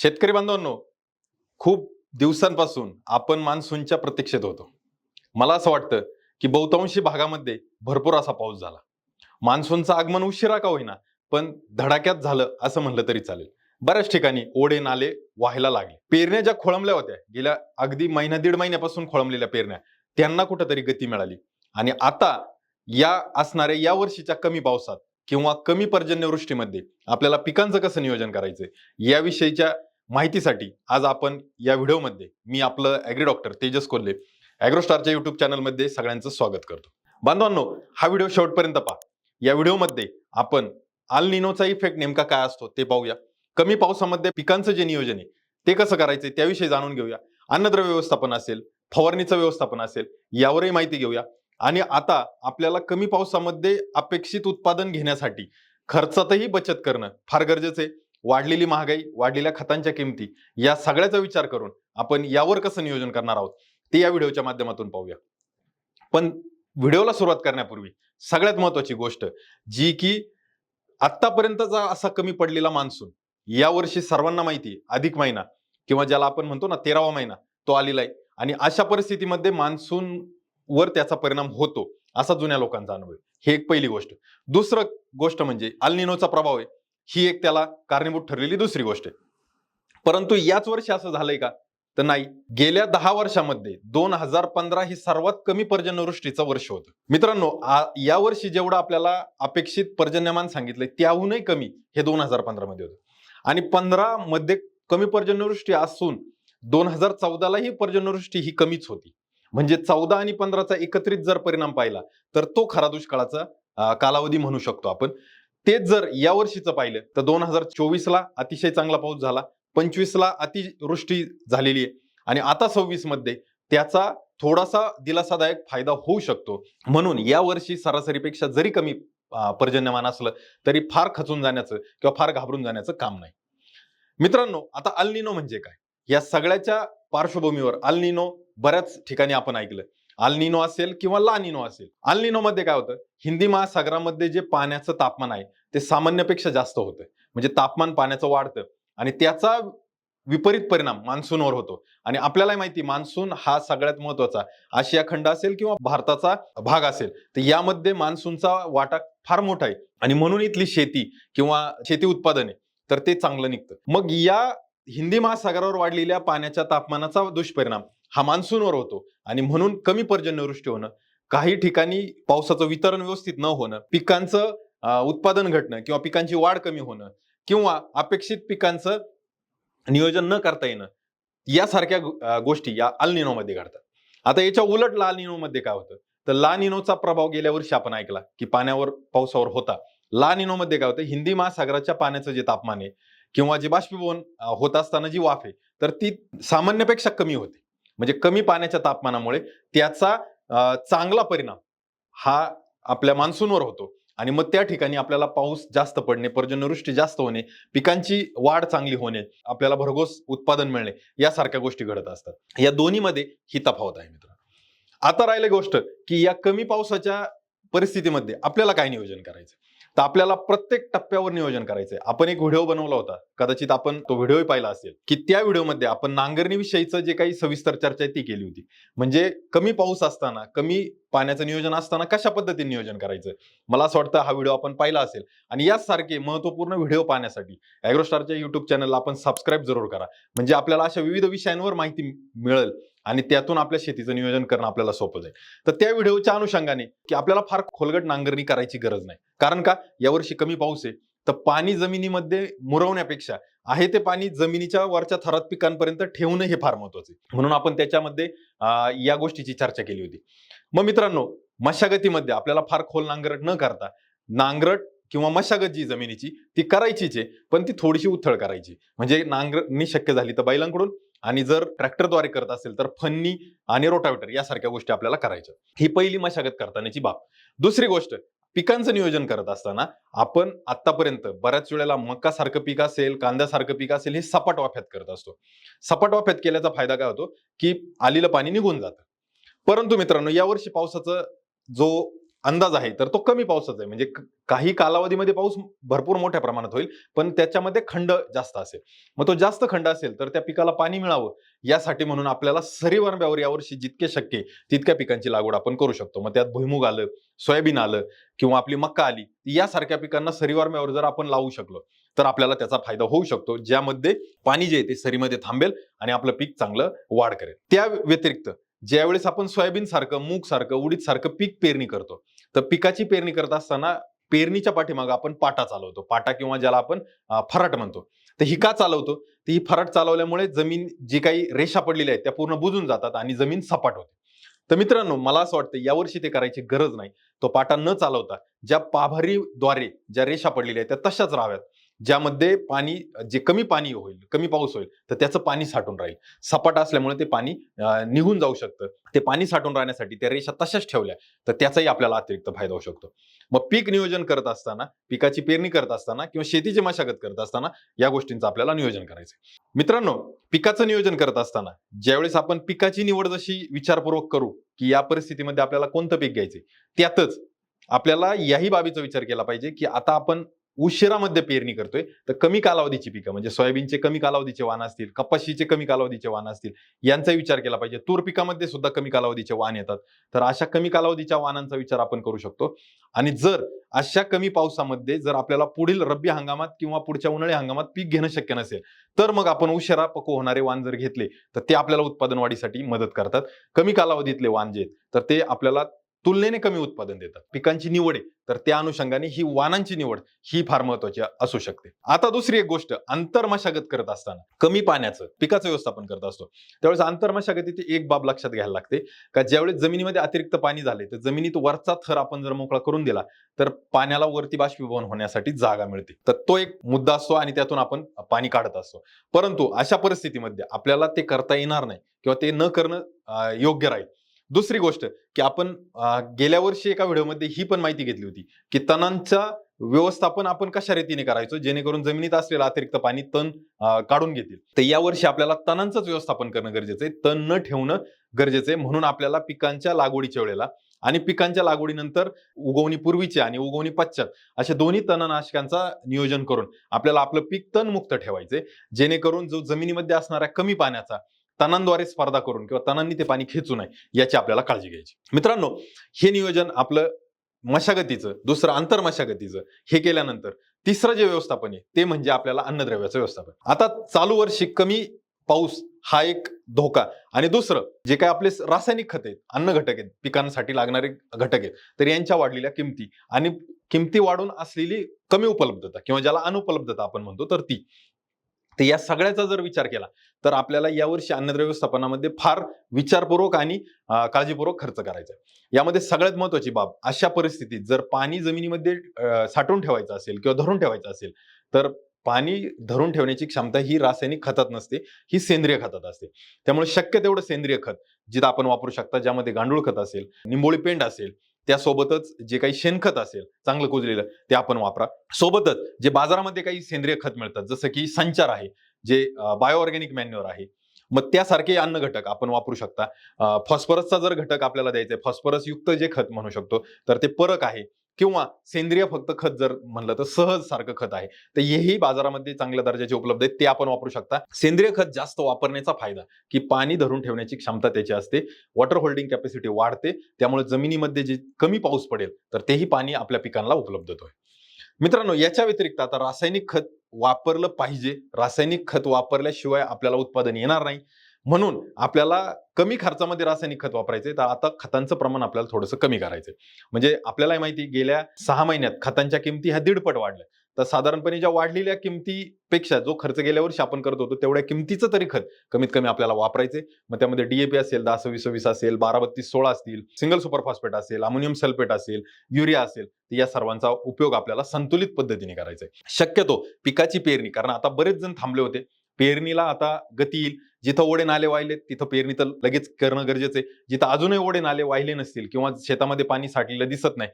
शेतकरी बांधवांनो, खूप दिवसांपासून आपण मान्सूनच्या प्रतीक्षेत होतो. मला असं वाटतं की बहुतांशी भागामध्ये भरपूर असा पाऊस झाला. मान्सूनचं आगमन उशिरा का होईना, पण धडाक्यात झालं असं म्हणलं तरी चालेल. बऱ्याच ठिकाणी ओढे नाले व्हायला लागले. पेरण्या ज्या खोळंबल्या होत्या, गेल्या अगदी महिना दीड महिन्यापासून खोळंबलेल्या पेरण्या, त्यांना कुठंतरी गती मिळाली. आणि आता या वर्षीच्या कमी पावसात किंवा कमी पर्जन्यवृष्टीमध्ये आपल्याला पिकांचं कसं नियोजन करायचंय याविषयीच्या माहितीसाठी आज आपण या व्हिडिओमध्ये मी आपलं ॲग्री डॉक्टर तेजस कोल्हे ॲग्रोस्टारच्या युट्यूब चॅनलमध्ये सगळ्यांचं स्वागत करतो. बांधवांनो, हा व्हिडिओ शेवटपर्यंत पहा. या व्हिडिओमध्ये आपण अल निनोचा इफेक्ट नेमका काय असतो ते पाहूया. कमी पावसामध्ये पिकांचं जे नियोजन आहे ते कसं करायचं त्याविषयी जाणून घेऊया. अन्नद्रव्य व्यवस्थापन असेल, फवारणीचं व्यवस्थापन असेल, यावरही माहिती घेऊया. आणि आता आपल्याला कमी पावसामध्ये अपेक्षित उत्पादन घेण्यासाठी खर्चातही बचत करणं फार गरजेचं आहे. वाढलेली महागाई, वाढलेल्या खतांच्या किमती या सगळ्याचा विचार करून आपण यावर कसं नियोजन करणार आहोत ते या व्हिडिओच्या माध्यमातून पाहूया. पण व्हिडिओला सुरुवात करण्यापूर्वी सगळ्यात महत्वाची गोष्ट जी की आतापर्यंतचा असा कमी पडलेला मान्सून, यावर्षी सर्वांना माहिती अधिक महिना किंवा ज्याला आपण म्हणतो ना 13वा महिना तो आलेला आहे. आणि अशा परिस्थितीमध्ये मान्सून वर त्याचा परिणाम होतो असा जुन्या लोकांचा अनुभव आहे. हे एक पहिली गोष्ट. दुसरं गोष्ट म्हणजे अल निनोचा प्रभाव आहे, ही एक त्याला कारणीभूत ठरलेली दुसरी गोष्ट आहे. परंतु याच वर्षी असं झालंय का? तर नाही. गेल्या 10 वर्षामध्ये 2015 ही सर्वात कमी पर्जन्यवृष्टीचं वर्ष होतं. मित्रांनो, या वर्षी जेवढं आपल्याला अपेक्षित पर्जन्यमान सांगितलंय त्याहूनही कमी हे 2015 मध्ये होतं. आणि 15 मध्ये कमी पर्जन्यवृष्टी असून 2014ला ही पर्जन्यवृष्टी ही कमीच होती. म्हणजे 14 आणि 15चा एकत्रित जर परिणाम पाहिला तर तो खरा दुष्काळाचा कालावधी म्हणू शकतो आपण. तेच जर या वर्षीचं पाहिलं तर 2024ला अतिशय चांगला पाऊस झाला, 25ला अतिवृष्टी झालेली आहे आणि आता 26 मध्ये त्याचा थोडासा दिलासादायक फायदा होऊ शकतो. म्हणून या वर्षी सरासरीपेक्षा जरी कमी पर्जन्यमान असलं तरी फार खचून जाण्याचं किंवा फार घाबरून जाण्याचं काम नाही. मित्रांनो, आता अल निनो म्हणजे काय या सगळ्याच्या पार्श्वभूमीवर अल निनो बऱ्याच ठिकाणी आपण ऐकलं. अल निनो असेल किंवा ला निनो असेल. अल निनो मध्ये काय होतं, हिंदी महासागरामध्ये जे पाण्याचं तापमान आहे ते सामान्यपेक्षा जास्त होतं. म्हणजे तापमान पाण्याचं वाढतं आणि त्याचा विपरीत परिणाम मान्सूनवर होतो. आणि आपल्याला माहिती मान्सून हा सगळ्यात महत्वाचा आशिया खंड असेल किंवा भारताचा भाग असेल तर यामध्ये मान्सूनचा वाटा फार मोठा आहे आणि म्हणून इथली शेती किंवा शेती उत्पादने तर ते चांगलं निघतं. मग या हिंदी महासागरावर वाढलेल्या पाण्याच्या तापमानाचा दुष्परिणाम हा मान्सूनवर होतो आणि म्हणून कमी पर्जन्यवृष्टी होणं, काही ठिकाणी पावसाचं वितरण व्यवस्थित न होणं, पिकांचं उत्पादन घटणं किंवा पिकांची वाढ कमी होणं किंवा अपेक्षित पिकांचं नियोजन न करता येणं, यासारख्या गोष्टी या अल निनो मध्ये घडतात. आता याच्या उलट ला निनो मध्ये काय होतं, तर ला निनोचा प्रभाव गेल्या वर्षी आपण ऐकला की पाण्यावर पावसावर होता. ला निनो मध्ये काय होतं, हिंदी महासागराच्या पाण्याचं जे तापमान आहे किंवा जे बाष्पीभवन होत असताना जी वाफ आहे तर ती सामान्यपेक्षा कमी होते. म्हणजे कमी पाण्याच्या तापमानामुळे त्याचा चांगला परिणाम हा आपल्या मान्सूनवर होतो आणि मग त्या ठिकाणी आपल्याला पाऊस जास्त पडणे, पर्जन्यवृष्टी जास्त होणे, पिकांची वाढ चांगली होणे, आपल्याला भरघोस उत्पादन मिळणे यासारख्या गोष्टी घडत असतात. या दोन्हीमध्ये ही तफावत आहे मित्र. आता राहिली गोष्ट की या कमी पावसाच्या परिस्थितीमध्ये आपल्याला काय नियोजन करायचं, तर आपल्याला प्रत्येक टप्प्यावर नियोजन करायचंय. आपण एक व्हिडिओ बनवला होता, कदाचित आपण तो व्हिडिओही पाहिला असेल, की त्या व्हिडिओमध्ये आपण नांगरणीविषयीचं जे काही सविस्तर चर्चा आहे ती केली होती. म्हणजे कमी पाऊस असताना, कमी पाण्याचं नियोजन असताना कशा पद्धतीने नियोजन करायचं. मला असं वाटतं हा व्हिडिओ आपण पाहिला असेल. आणि यासारखे महत्वपूर्ण व्हिडिओ पाहण्यासाठी ॲग्रोस्टारच्या युट्यूब चॅनलला आपण सबस्क्राईब जरूर करा. म्हणजे आपल्याला अशा विविध विषयांवर माहिती मिळेल आणि त्यातून आपल्या शेतीचं नियोजन करणं आपल्याला सोपं जाईल. तर त्या व्हिडिओच्या अनुषंगाने की आपल्याला फार खोलगट नांगरणी करायची गरज नाही. कारण का, यावर्षी कमी पाऊस आहे तर पाणी जमिनीमध्ये मुरवण्यापेक्षा आहे ते पाणी जमिनीच्या वरच्या थरात पिकांपर्यंत ठेवणं हे फार महत्वाचं आहे. म्हणून आपण त्याच्यामध्ये या गोष्टीची चर्चा केली होती. मग मित्रांनो, मशागतीमध्ये आपल्याला फार खोल नांगरट न करता नांगरट किंवा मशागत जी जमिनीची ती करायचीच आहे, पण ती थोडीशी उथळ करायची. म्हणजे नांगरणी शक्य झाली तर बैलांकडून आणि जर ट्रॅक्टरद्वारे करत असेल तर फन्नी आणि रोटावेटर यासारख्या गोष्टी आपल्याला करायच्या. ही पहिली मशागत करतानाची बाब. दुसरी गोष्ट, पिकांचं नियोजन करत असताना आपण आतापर्यंत बऱ्याच वेळेला मका सारखं पीक असेल, कांद्यासारखं पीक असेल हे सपाट वाफ्यात करत असतो. सपाट वाफ्यात केल्याचा फायदा काय होतो की आलेलं पाणी निघून जातं. परंतु मित्रांनो, यावर्षी पावसाचा जो अंदाज आहे तर तो कमी पावसाचा आहे. म्हणजे काही कालावधीमध्ये पाऊस भरपूर मोठ्या प्रमाणात होईल, पण त्याच्यामध्ये खंड जास्त असेल. मग तो जास्त खंड असेल तर त्या पिकाला पाणी मिळावं यासाठी म्हणून आपल्याला सरीवरंब्यावर यावर्षी जितके शक्य आहे तितक्या पिकांची लागवड आपण करू शकतो. मग त्यात भुईमुग आलं, सोयाबीन आलं किंवा आपली मक्का आली, यासारख्या पिकांना सरीवरंब्यावर जर आपण लावू शकलो तर आपल्याला त्याचा फायदा होऊ शकतो, ज्यामध्ये पाणी जे आहे ते सरीमध्ये थांबेल आणि आपलं पीक चांगलं वाढ करेल. त्या व्यतिरिक्त ज्यावेळेस आपण सोयाबीन सारखं, मूग सारखं, उडीद सारखं पीक पेरणी करतो, तर पिकाची पेरणी करत असताना पेरणीच्या पाठीमागे आपण पाटा चालवतो. पाटा किंवा ज्याला आपण फराट म्हणतो. तर ही का चालवतो? तर ही फराट चालवल्यामुळे जमीन जी काही रेषा पडलेल्या आहेत त्या पूर्ण बुजून जातात आणि जमीन सपाट होते. तर मित्रांनो, मला असं वाटतं यावर्षी ते करायची गरज नाही. तो पाटा न चालवता ज्या पाभारीद्वारे ज्या रेषा पडलेल्या आहेत त्या तशाच राहाव्यात. ज्यामध्ये पाणी, जे कमी पाणी होईल, कमी पाऊस होईल तर त्याचं पाणी साठून राहील. सपाट असल्यामुळे ते पाणी निघून जाऊ शकतं. ते पाणी साठून राहण्यासाठी त्या रेषा तशाच ठेवल्या तर त्याचाही आपल्याला अतिरिक्त फायदा होऊ शकतो. मग पीक नियोजन करत असताना, पिकाची पेरणी करत असताना किंवा शेतीची मशागत करत असताना या गोष्टींचं आपल्याला नियोजन करायचं. मित्रांनो, पिकाचं नियोजन करत असताना ज्यावेळेस आपण पिकाची निवड जशी विचारपूर्वक करू की या परिस्थितीमध्ये आपल्याला कोणतं पीक घ्यायचे, त्यातच आपल्याला याही बाबीचा विचार केला पाहिजे की आता आपण उशिरामध्ये पेरणी करतोय तर कमी कालावधीची पिकं म्हणजे सोयाबीनचे कमी कालावधीचे वाण असतील, कपाशीचे कमी कालावधीचे वाण असतील, यांचा विचार केला पाहिजे. तूर पिकामध्ये सुद्धा कमी कालावधीचे वाण येतात. तर अशा कमी कालावधीच्या वाणांचा विचार आपण करू शकतो. आणि जर अशा कमी पावसामध्ये जर आपल्याला पुढील रब्बी हंगामात किंवा पुढच्या उन्हाळी हंगामात पीक घेणं शक्य नसेल तर मग आपण उशिरा पक्व होणारे वाण जर घेतले तर ते आपल्याला उत्पादन वाढीसाठी मदत करतात. कमी कालावधीतले वाण जे आहेत तर ते आपल्याला तुलनेने कमी उत्पादन देतात. पिकांची निवड आहे तर त्या अनुषंगाने ही वाणांची निवड ही फार महत्वाची असू शकते. आता दुसरी एक गोष्ट, आंतरमशागत करत असताना कमी पाण्याचं पिकाचं व्यवस्थापन करत असतो त्यावेळेस आंतरमशागतीची एक बाब लक्षात घ्यायला लागते का ज्यावेळेस जमिनीमध्ये अतिरिक्त पाणी झाले तर जमिनीत वरचा थर आपण जर मोकळा करून दिला तर पाण्याला वरती बाष्पीभवन होण्यासाठी जागा मिळते. तर तो एक मुद्दा असतो आणि त्यातून आपण पाणी काढत असतो. परंतु अशा परिस्थितीमध्ये आपल्याला ते करता येणार नाही किंवा ते न करणं योग्य राहील. दुसरी गोष्ट की आपण गेल्या वर्षी एका व्हिडिओमध्ये ही पण माहिती घेतली होती की तणांचा व्यवस्थापन आपण कशा रीतीने करायचो जेणेकरून जमिनीत असलेलं अतिरिक्त पाणी तण काढून घेतील. तर यावर्षी आपल्याला तणांचंच व्यवस्थापन करणं गरजेचं आहे, तण न ठेवणं गरजेचं आहे. म्हणून आपल्याला पिकांच्या लागवडीच्या वेळेला आणि पिकांच्या लागवडीनंतर उगवणी पूर्वीचे आणि उगवणी पश्चात अशा दोन्ही तणनाशकांचा नियोजन करून आपल्याला आपलं पीक तणमुक्त ठेवायचे, जेणेकरून जो जमिनीमध्ये असणाऱ्या कमी पाण्याचा तणांद्वारे स्पर्धा करून किंवा तणांनी ते पाणी खेचू नये याची आपल्याला काळजी घ्यायची. मित्रांनो, हे नियोजन आपलं मशागतीचं, दुसरं आंतरमशागतीचं हे केल्यानंतर तिसरं जे व्यवस्थापन आहे ते म्हणजे आपल्याला अन्नद्रव्याचं व्यवस्थापन. आता चालू वर्षी कमी पाऊस हा एक धोका आणि दुसरं जे काही आपले रासायनिक खत आहेत, अन्न घटक आहेत, पिकांसाठी लागणारे घटक आहेत, तर यांच्या वाढलेल्या किमती आणि किमती वाढून असलेली कमी उपलब्धता किंवा ज्याला अनुपलब्धता आपण म्हणतो तर ती. तर या सगळ्याचा जर विचार केला तर आपल्याला यावर्षी अन्नद्रव्य व्यवस्थापनामध्ये फार विचारपूर्वक आणि काळजीपूर्वक खर्च करायचा आहे. यामध्ये सगळ्यात महत्वाची बाब, अशा परिस्थितीत जर पाणी जमिनीमध्ये साठवून ठेवायचं असेल किंवा धरून ठेवायचं असेल तर पाणी धरून ठेवण्याची क्षमता ही रासायनिक खतात नसते, ही सेंद्रिय खतात असते. त्यामुळे शक्य तेवढं सेंद्रिय खत जिथं आपण वापरू शकता, ज्यामध्ये गांडूळ खत असेल, निंबोळी पेंड असेल, त्यासोबतच जे काही शेणखत असेल चांगलं कुजलेलं ते आपण वापरा. सोबतच जे बाजारामध्ये काही सेंद्रिय खत मिळतात जसं की संचार आहे, जे बायो ऑर्गॅनिक मॅन्युअर आहे, मग त्यासारखे अन्न घटक आपण वापरू शकता. फॉस्फरसचा जर घटक आपल्याला द्यायचा आहे, फॉस्फरस युक्त जे खत म्हणू शकतो तर ते परक आहे किंवा सेंद्रिय फक्त खत जर म्हणलं तर सहज सारखं खत आहे, तर हेही बाजारामध्ये चांगल्या दर्जाचे उपलब्ध आहेत, ते आपण वापरू शकता. सेंद्रिय खत जास्त वापरण्याचा फायदा की पाणी धरून ठेवण्याची क्षमता त्याची असते, वॉटर होल्डिंग कॅपॅसिटी वाढते, त्यामुळे जमिनीमध्ये जे कमी पाऊस पडेल तर तेही पाणी आपल्या पिकांना उपलब्ध होईल. मित्रांनो, याच्या व्यतिरिक्त आता रासायनिक खत वापरलं पाहिजे. रासायनिक खत वापरल्याशिवाय आपल्याला उत्पादन येणार नाही. म्हणून आपल्याला कमी खर्चामध्ये रासायनिक खत वापरायचे, तर आता खतांचं प्रमाण आपल्याला थोडंसं कमी करायचंय. म्हणजे आपल्याला माहिती गेल्या 6 महिन्यात खतांच्या किमती ह्या 1.5 वाढल्या. तर साधारणपणे ज्या वाढलेल्या किमतीपेक्षा जो खर्च गेल्या वर्षी आपण करत होतो तेवढ्या किमतीचं तरी खत कमीत कमी आपल्याला वापरायचे. मग त्यामध्ये डीएपी असेल, 10-20-20 असेल, 12-32-16 असतील, सिंगल सुपर फॉस्फेट असेल, अमोनियम सल्फेट असेल, युरिया असेल, या सर्वांचा उपयोग आपल्याला संतुलित पद्धतीने करायचा आहे. शक्यतो पिकाची पेरणी, कारण आता बरेच जण थांबले होते, पेरणीला आता गती येईल. जिथं ओढे नाले वाहिले तिथं पेरणी तर लगेच करणं गरजेचं आहे. जिथं अजूनही ओढे नाले वाहिले नसतील किंवा शेतामध्ये पाणी साठलेलं दिसत नाही,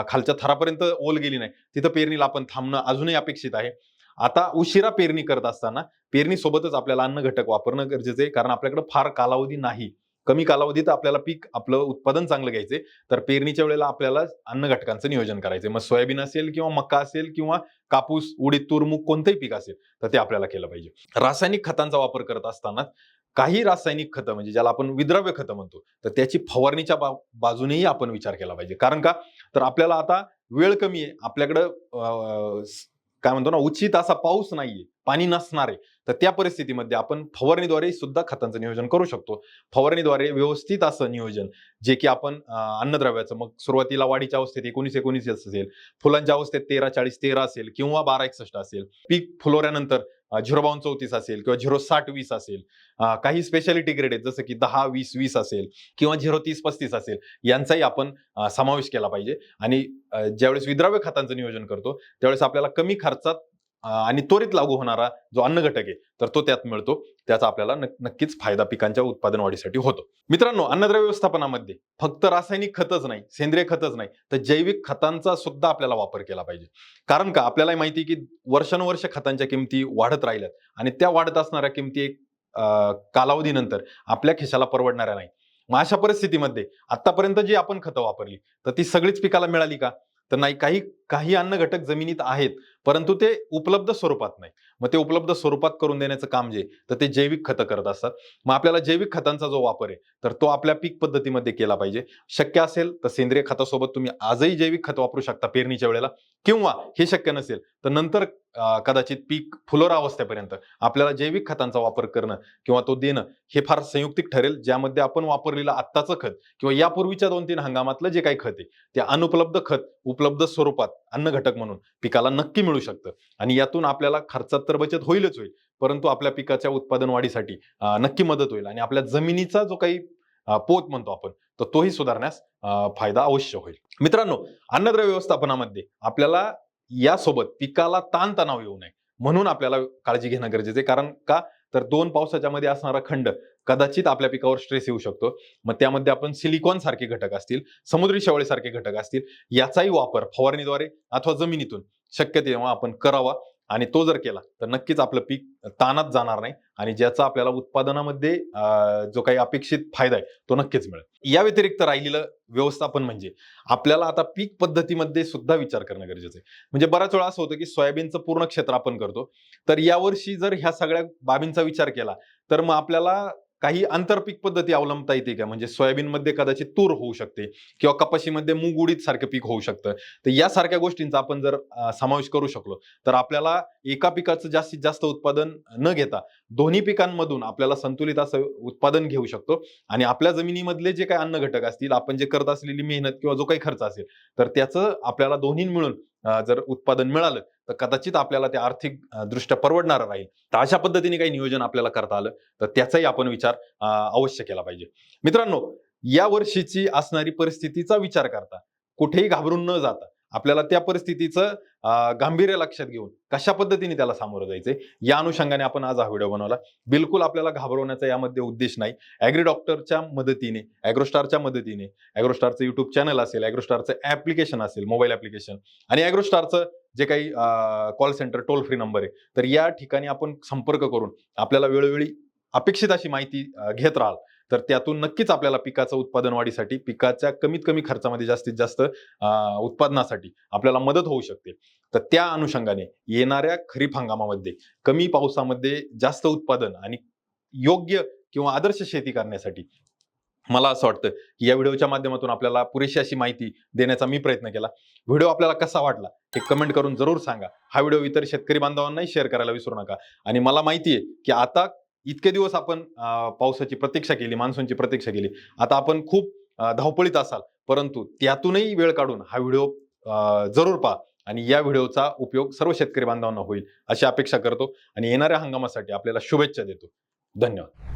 खालच्या थरापर्यंत ओल गेली नाही, तिथं पेरणीला आपण थांबणं अजूनही अपेक्षित आहे. आता उशिरा पेरणी करत असताना पेरणी सोबतच आपल्याला अन्न घटक वापरणं गरजेचं आहे, कारण आपल्याकडे फार कालावधी नाही. कमी कालावधीत आपल्याला पीक आपलं उत्पादन चांगलं घ्यायचे, तर पेरणीच्या वेळेला आपल्याला अन्न घटकांचं नियोजन करायचं. मग सोयाबीन असेल किंवा मका असेल किंवा कापूस, उडीद, तूर, मूग कोणतंही पीक असेल तर ते आपल्याला केलं पाहिजे. रासायनिक खतांचा वापर करत असताना काही रासायनिक खतं म्हणजे ज्याला आपण विद्रव्य खतं म्हणतो, तर त्याची फवारणीच्या बाजूनेही आपण विचार केला पाहिजे. कारण का, तर आपल्याला आता वेळ कमी आहे, आपल्याकडं काय म्हणतो ना, उचित असा पाऊस नाहीये, पाणी नसणार आहे. तर त्या परिस्थितीमध्ये आपण फवारणीद्वारे सुद्धा खतांचं नियोजन करू शकतो. फवारणीद्वारे व्यवस्थित असं नियोजन, जे की आपण अन्नद्रव्याचं मग सुरुवातीला वाढीच्या अवस्थेत 19-19 असेल, फुलांच्या अवस्थेत 13-40-13 असेल किंवा 12-61 असेल, पीक फुलवल्यानंतर 052-34 असेल किंवा 060-20 असेल, काही स्पेशालिटी ग्रेड आहेत जसं की 10-20-20 असेल किंवा 030-35 असेल, यांचाही आपण समावेश केला पाहिजे. आणि ज्यावेळेस विद्राव्य खतांचं नियोजन करतो त्यावेळेस आपल्याला कमी खर्चात आणि त्वरित लागू होणारा जो अन्न घटक आहे तर तो त्यात मिळतो. त्याचा आपल्याला नक्कीच फायदा पिकांच्या उत्पादन वाढीसाठी होतो. मित्रांनो, अन्नद्रव्य व्यवस्थापनामध्ये फक्त रासायनिक खतच नाही, सेंद्रिय खतच नाही, तर जैविक खतांचा सुद्धा आपल्याला वापर केला पाहिजे. कारण का, आपल्याला माहिती की वर्षानुवर्ष खतांच्या किमती वाढत राहिल्यात आणि त्या वाढत असणाऱ्या किमती एक कालावधीनंतर आपल्या खिशाला परवडणाऱ्या नाही. मग अशा परिस्थितीमध्ये आतापर्यंत जी आपण खतं वापरली तर ती सगळीच पिकाला मिळाली का, तर नाही. काही काही अन्न घटक जमिनीत आहेत परंतु ते उपलब्ध स्वरूपात नाही. मग ते उपलब्ध स्वरूपात करून देण्याचं काम जे तर ते जैविक खतं करत असतात. मग आपल्याला जैविक खतांचा जो वापर आहे तर तो आपल्या पीक पद्धतीमध्ये केला पाहिजे. शक्य असेल तर सेंद्रिय खतासोबत तुम्ही आजही जैविक खत वापरू शकता पेरणीच्या वेळेला, किंवा हे शक्य नसेल तर नंतर कदाचित पीक फुलोरा अवस्थेपर्यंत आपल्याला जैविक खतांचा वापर करणं किंवा तो देणं हे फार संयुक्तिक ठरेल, ज्यामध्ये आपण वापरलेलं आत्ताचं खत किंवा यापूर्वीच्या 2-3 हंगामातलं जे काही खत आहे ते अनुपलब्ध खत उपलब्ध स्वरूपात अन्न घटक म्हणून पिकाला नक्की मिळू शकतं. आणि यातून आपल्याला खर्चात तर बचत होईलच होईल, परंतु आपल्या पिकाच्या उत्पादन वाढीसाठी नक्की मदत होईल आणि आपल्या जमिनीचा जो काही पोत म्हणतो आपण तर तोही सुधारण्यास फायदा अवश्य होईल. मित्रांनो, अन्नद्रव्य व्यवस्थापनामध्ये आपल्याला यासोबत पिकाला ताणतणाव येऊ नये म्हणून आपल्याला काळजी घेणं गरजेचं आहे. कारण का, तर 2 पावसाच्या मध्ये असणारा खंड कदाचित आपल्या पिकावर स्ट्रेस येऊ शकतो. मग त्यामध्ये आपण सिलिकॉन सारखे घटक असतील, समुद्री शेवाळी सारखे घटक असतील, याचाही वापर फवारणीद्वारे अथवा जमिनीतून शक्य तेव्हा आपण करावा. आणि तो जर केला तर नक्कीच आपलं पीक ताणात जाणार नाही आणि ज्याचा आपल्याला उत्पादनामध्ये जो काही अपेक्षित फायदा आहे तो नक्कीच मिळेल. या व्यतिरिक्त राहिलेलं व्यवस्थापन म्हणजे आपल्याला आता पीक पद्धतीमध्ये सुद्धा विचार करणं गरजेचं आहे. म्हणजे बऱ्याच वेळा असं होतं की सोयाबीनचं पूर्ण क्षेत्र आपण करतो, तर यावर्षी जर ह्या सगळ्या बाबींचा विचार केला तर मग आपल्याला काही आंतरपीक पद्धती अवलंबता येते का, म्हणजे सोयाबीनमध्ये कदाचित तूर होऊ शकते किंवा कपाशीमध्ये मूग उडीद सारखं पीक होऊ शकतं. तर यासारख्या गोष्टींचा आपण जर समावेश करू शकलो तर आपल्याला एका पिकाचं जास्तीत जास्त उत्पादन न घेता दोन्ही पिकांमधून आपल्याला संतुलित असं उत्पादन घेऊ शकतो. आणि आपल्या जमिनीमधले जे काही अन्न घटक असतील, आपण जे करत असलेली मेहनत किंवा जो काही खर्च असेल तर त्याचं आपल्याला दोन्ही मिळून जर उत्पादन मिळालं तर कदाचित आपल्याला ते आर्थिक दृष्ट्या परवडणार राहील. तर अशा पद्धतीने काही नियोजन आपल्याला करता आलं तर त्याचाही आपण विचार अवश्य केला पाहिजे. मित्रांनो, या वर्षीची असणारी परिस्थितीचा विचार करता कुठेही घाबरून न जाता आपल्याला त्या परिस्थितीचं गांभीर्य लक्षात घेऊन कशा पद्धतीने त्याला सामोरं जायचंय या अनुषंगाने आपण आज हा व्हिडिओ बनवला. बिलकुल आपल्याला घाबरवण्याचा यामध्ये उद्देश नाही. ॲग्री डॉक्टरच्या मदतीने, ॲग्रोस्टारच्या मदतीने, ॲग्रोस्टारचं युट्यूब चॅनल असेल, ॲग्रोस्टारचं ऍप्लिकेशन असेल, मोबाईल ऍप्लिकेशन, आणि ॲग्रोस्टारचं जे काही call centre toll free number आहे, तर या ठिकाणी आपण संपर्क करून आपल्याला वेळोवेळी अपेक्षित अशी माहिती घेत राहाल तर त्यातून नक्कीच आपल्याला पिकाचं उत्पादन वाढीसाठी, पिकाच्या कमीत कमी खर्चामध्ये जास्तीत जास्त उत्पादनासाठी आपल्याला मदत होऊ शकते. तर त्या अनुषंगाने येणाऱ्या खरीप हंगामामध्ये कमी पावसामध्ये जास्त उत्पादन आणि योग्य किंवा आदर्श शेती करण्यासाठी मला असं वाटतं की या व्हिडिओच्या माध्यमातून आपल्याला पुरेशी अशी माहिती देण्याचा मी प्रयत्न केला. व्हिडिओ आपल्याला कसा वाटला हे कमेंट करून जरूर सांगा. हा व्हिडिओ इतर शेतकरी बांधवांनाही शेअर करायला विसरू नका. आणि मला माहिती आहे की आता इतके दिवस आपण पावसाची प्रतीक्षा केली, मान्सूनची प्रतीक्षा केली, आता आपण खूप धावपळीत असाल, परंतु त्यातूनही वेळ काढून हा व्हिडिओ जरूर पहा आणि या व्हिडिओचा उपयोग सर्व शेतकरी बांधवांना होईल अशी अपेक्षा करतो आणि येणाऱ्या हंगामासाठी आपल्याला शुभेच्छा देतो. धन्यवाद.